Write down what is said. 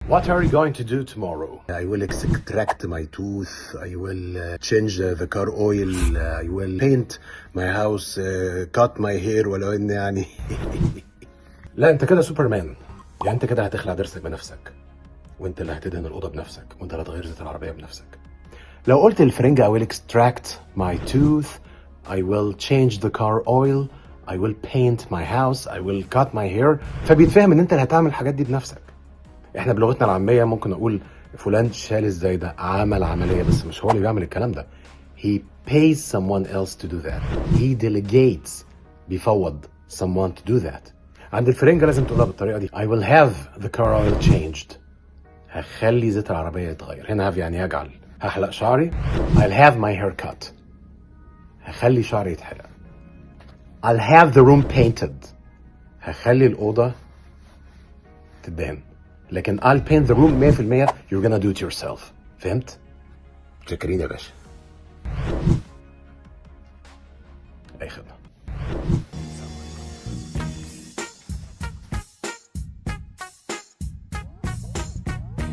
What are you going to do tomorrow? I will extract my tooth. I will change the car oil. I will paint my house. Cut my hair. ولو إن يعني لا أنت كده سوبرمان. يعني أنت كده هتخلع ضرسك بنفسك، وأنت اللي هتدهن الأوضة بنفسك، وأنت اللي هتغير زيت العربية بنفسك. لو قلت للفرنجة I will extract my tooth. I will change the car oil. I will paint my house. I will cut my hair. فبيتفهم إن أنت اللي هتعمل الحاجات دي بنفسك. احنا بلغتنا العاميه ممكن نقول فلان شال ازاي ده، عمل عمليه، بس مش هو اللي بيعمل الكلام ده. He pays someone else to do that. He delegates. بيفوض someone to do that. عند الفرنجة لازم تقولها بالطريقه دي. I will have the car oil changed. هخلي زيت العربيه يتغير. هنا have يعني يجعل. هحلق شعري. I'll have my hair cut. هخلي شعري يتحلق. I'll have the room painted. هخلي الأوضة تدهن. لكن I'll paint the room 100% you're gonna do it yourself. فهمت؟ شكرين يا باشا. أي خدمة.